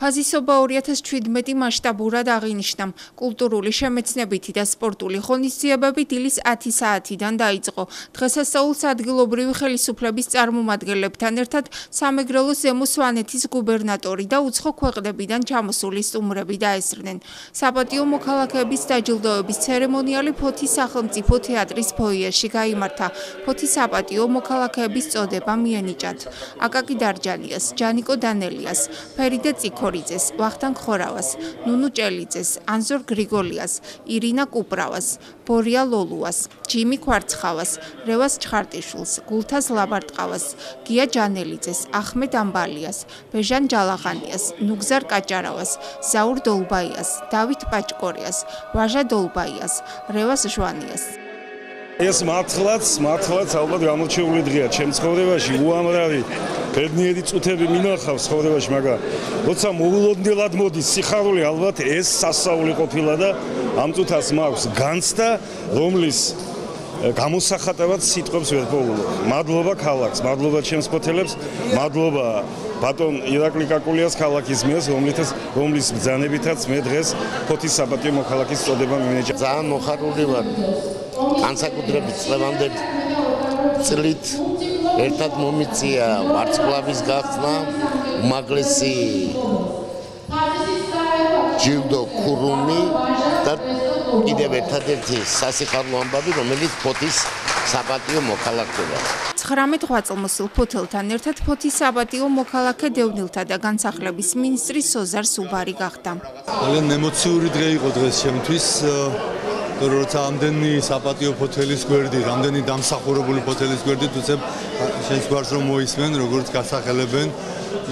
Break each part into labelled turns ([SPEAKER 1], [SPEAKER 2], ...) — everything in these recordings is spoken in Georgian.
[SPEAKER 1] ფაზისობა 2017 მასშტაბურად აღინიშნა. კულტურული, შემეცნებითი და სპორტული ღონისძიებები დილის 10 საათიდან დაიწყო. დღესასწაულს ადგილობრივი ხელისუფლების წარმომადგენლებთან ერთად სამეგრელოს ზემო სვანეთის გუბერნატორი და უცხო ქვეყნებიდან ჩამოსული სტუმრები დაესწრნენ. საპატიო მოქალაქეების დაჯილდოების ცერემონიალი ფოთის სახელმწიფო თეატრის ფოიეში გაიმართა. ფოთის საპატიო მოქალაქეების წოდება მიენიჭათ აკაკი დარჯანიას, ჯანიკო დანელიას, ფერიდე ციქორიძეს, ვახტანგ ხორავას, ნუნუ ჭელიძეს, ანზორ გრიგოლიას, ირინა კუპრავას, ბორია ლოლუას, ჯიმი ქვარცხავას, რევას ჩხარტიშვილს, გულთას ლაბარტყავას, გია ჯანელიძეს, ახმედ ამბალიას, ბეჟან ჯალაღანიას, ნუგზარ კაჭარავას, ზაურ დოლბაიას, დავით პაჭკორიას, ვაჟა დოლბაიას, რევას ჟვანიას.
[SPEAKER 2] ეს მართლაც ალბათ გამორჩეული დღეა ჩემ ცხოვრებაში, უამრავი ბედნიერი წუთები მინახავს ცხოვრებაში, მაგრამ როცა მოულოდნელად მოდის სიხარული, ალბათ ეს სასწაული ყოფილა და ამ წუთას მაქვს განცდა, რომლის გამოსახატებად სიტყვებს ვერ პოულობ. მადლობა ქალაქს, მადლობა ჩემს ფოთელებს, მადლობა ბატონ ირაკლი კაკულიას ქალაქის მიერ, რომლის ბრძანებითაც მე დღეს ფოთის საპატიო მოქალაქის წოდება მიენიჭა.
[SPEAKER 3] ძალიან მოხარული ვარ. განსაკუთრებით წლევანდელ წლით ერთად მომიწია ვარსკვლავის გახსნა, უმაღლესი ჯილდო ქურუმი და კიდევ ერთადერთი სასიხარულო ამბავი, რომელიც ფოთის საპატიო მოქალაქეა.
[SPEAKER 1] 19 ღვაწლმოსილ ფოთელთან ერთად ფოთის საპატიო მოქალაქე დევნილთა და განსახლების მინისტრი სოზარ სუბარი გახდა.
[SPEAKER 4] ძალიან ემოციური დღე იყო დღეს ჩემთვის. როცა ამდენი საპატიო ფოთელის გვერდით, ამდენი დამსახურებული ფოთელის გვერდით უცებ შენს გვარს რომ მოისმენ, როგორც გასახელებენ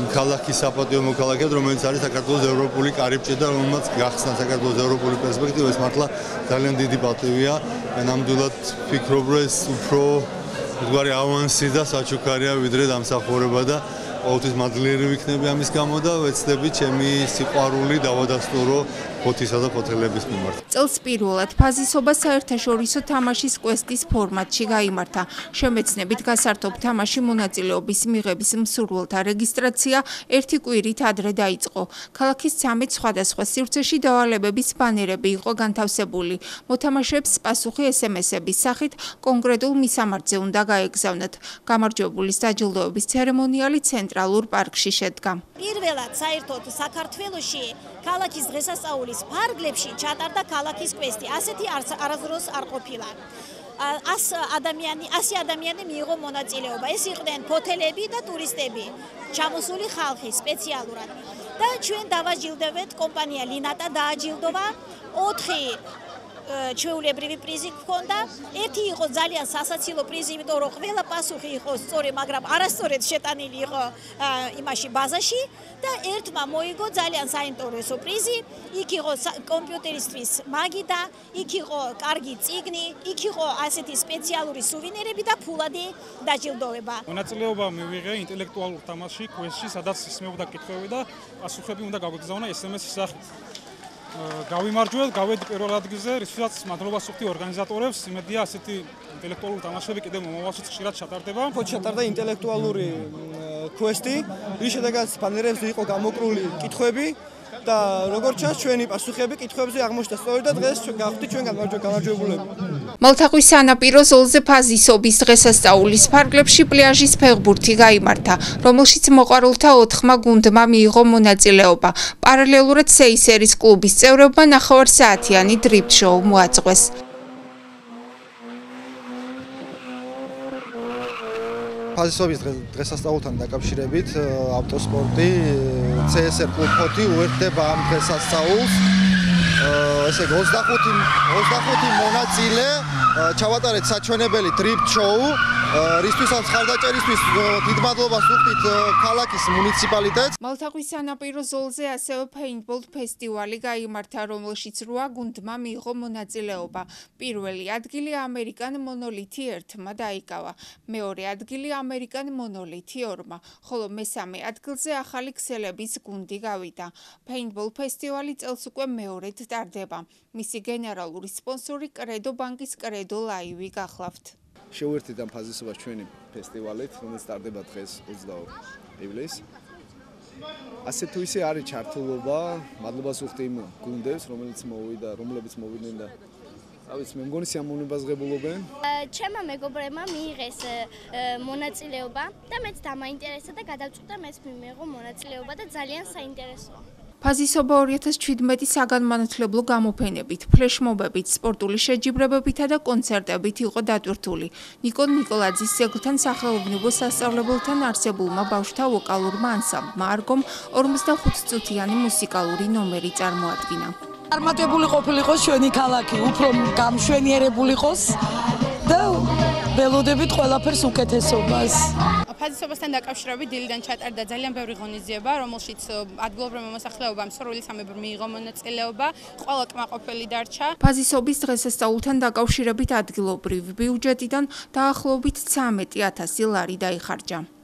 [SPEAKER 4] იმ ქალაქის საპატიო მოქალაქედ, რომელიც არის საქართველოს ევროპული კარიბჭე და რომელმაც გახსნა საქართველოს ევროპული პერსპექტივა, ეს მართლა ძალიან დიდი პატივია. ნამდვილად ვფიქრობ, რომ ეს უფრო მდგარი ავანსი და საჩუქარია ვიდრე დამსახურება და ყოველთვის მადლიერი ვიქნები ამის გამო და ვეცდები ჩემი სიყვარული დავადასტურო ფოთისა და ფოთელების მიმართ.
[SPEAKER 1] წელს პირველად ფაზისობა საერთაშორისო თამაშის კვესტის ფორმატში გაიმართა. შემეცნებით გასართობ თამაში მონაწილეობის მიღების მსურველთა რეგისტრაცია ერთი კვირით ადრე დაიწყო. ქალაქის 13 სხვადასხვა სივრცეში დავალებების ბანერები იყო განთავსებული. მოთამაშეებს პასუხი SMS-ების სახით კონკრეტულ მისამართზე უნდა გაეგზავნათ. გამარჯვებულის დაჯილდოების ცერემონიალი ცენტრალურ პარკში შედგა.
[SPEAKER 5] პირველად საერთოდ საქართველოში ქალაქის დღესასწაულის ფარგლებში ჩატარდა ქალაქის კვესტი. ასეთი არასდროს არ ყოფილა. 100 ადამიანი მიიღო მონაწილეობა. ეს იყვნენ ფოთელები და ტურისტები, ჩამოსული ხალხი სპეციალურად. და ჩვენ დავაჯილდოვეთ, კომპანია ლინატა დააჯილდოვა 4 ჩვეულებრივი პრიზი ჰქონდა. ერთი იყო ძალიან სასაცილო პრიზი, იმიტომ რომ ყველა პასუხი იყო სწორი, მაგრამ არასწორად შეტანილი იყო იმაში ბაზაში და ერთმა მოიგო ძალიან საინტერესო პრიზი. იქ იყო კომპიუტერისთვის მაგიდა, იქ იყო კარგი წიგნი, იქ იყო ასეთი სპეციალური სუვენირები და ფულადი დაჯილდოება.
[SPEAKER 6] მონაწილეობა მივიღე ინტელექტუალურ თამაშში, კვესტში, სადაც ისმეობდა კითხვები და პასუხები უნდა გავგზავნა SMS-ის სახით. გავიმარჯვეთ, გავედი პირველ ადგილზე, რისთვისაც მადლობას ვუხდი ორგანიზატორებს. იმედია, ასეთი ინტელექტუალური თამაშები კიდევ მომავალშიც ხშირად ჩატარდება.
[SPEAKER 7] ჩატარდა ინტელექტუალური კვესტი, რის შედეგად ბანერებზე იყო გამოკრული კითხვები და როგორც ჩანს, ჩვენი პასუხები კითხვებზე აღმოჩნდა სწორი და დღეს გავხდით ჩვენ გამარჯვებულები.
[SPEAKER 1] მალთაყვის სანაპირო ზოლზე ფაზისობის დღესასწაულის ფარგლებში პლაჟის ფეხბურთი გაიმართა, რომელშიც მოყვარულთა 4 გუნდმა მიიღო მონაწილეობა. პარალელურად სეისერის კლუბის წევრებმა ნახევარსაათიანი დრიფტ შოუ მოაწყვეს.
[SPEAKER 8] ფაზისობის დღესასწაულთან დაკავშირებით ავტოსპორტი CSR კლუბ ფოთი უერთდება ამ დღესასწაულს. ესე 25 მონაწილე ჩავატარეთ საჩვენებელი დრიფტ შოუ, რისთვისაც ხარდაჭერისთვის დიდ მადლობას ვუხდით ქალაქის მუნიციპალიტეტს.
[SPEAKER 1] მალთაყვის სანაპირო ზოლზე ასევე პეინტბოლ ფესტივალი გაიმართა, რომელშიც 8 გუნდმა მიიღო მონაწილეობა. პირველი ადგილი ამერიკან მონოლითი 1-მა დაიკავა, მეორე ადგილი ამერიკან მონოლითი 2-მა, ხოლო მესამე ადგილზე ახალი ქსელების გუნდი გავიდა. პეინტბოლ ფესტივალი წელს უკვე მეორედ ტარდება. მისი გენერალური სპონსორი კრედო ბანკის კრედო ლაივი გახლავთ.
[SPEAKER 9] შევერთით ამ ფაზისობას ჩვენი ფესტივალით, რომელიც ტარდება დღეს 22 ივლისს. ასე თუ ისე არის ჩართულობა, მადლობას ვუხდი იმ გუნდებს, რომლებიც მოვიდნენ და მე მგონი სიამოვნებაზღებულობენ.
[SPEAKER 10] ჩემმა მეგობრებმა მიიღეს მონაწილეობა და მეც დამაინტერესა და გადავწყვიტა მეც მიმეღო მონაწილეობა და ძალიან საინტერესოა.
[SPEAKER 1] ფაზისობა 2017 საგანმანათლებლო გამოფენებით, ფლეშმობებით, სპორტული შეჯიბრებებითა და კონცერტებით იყო დატვირთული. ნიკოლ ნიკოლაძის ძეგლთან სახელოვნებო სასწავლებელთან არსებულმა ბავშვთა ვოკალურმა ანსამბლმა არგომ 45 წუთიანი მუსიკალური ნომერი წარმოადგინა.
[SPEAKER 11] წარმატებული ყოფილიყოს ჩვენი ქალაქი, უფრო გამშვენიერებული იყოს და ველოდებით ყველაფერს უკეთესობას.
[SPEAKER 12] ფაზისობასთან დაკავშირებით დილიდან ჩატარდა ძალიან ბევრი ღონისძიება, რომელშიც ადგილობრივმა მოსახლეობამ სრული სამებრ მიიღო მონაწილეობა, ყველა კმაყოფილი დარჩა.
[SPEAKER 1] ფაზისობის დღესასწაულთან დაკავშირებით ადგილობრივ ბიუჯეტიდან დაახლოებით 13,000 ლარი დაიხარჯა.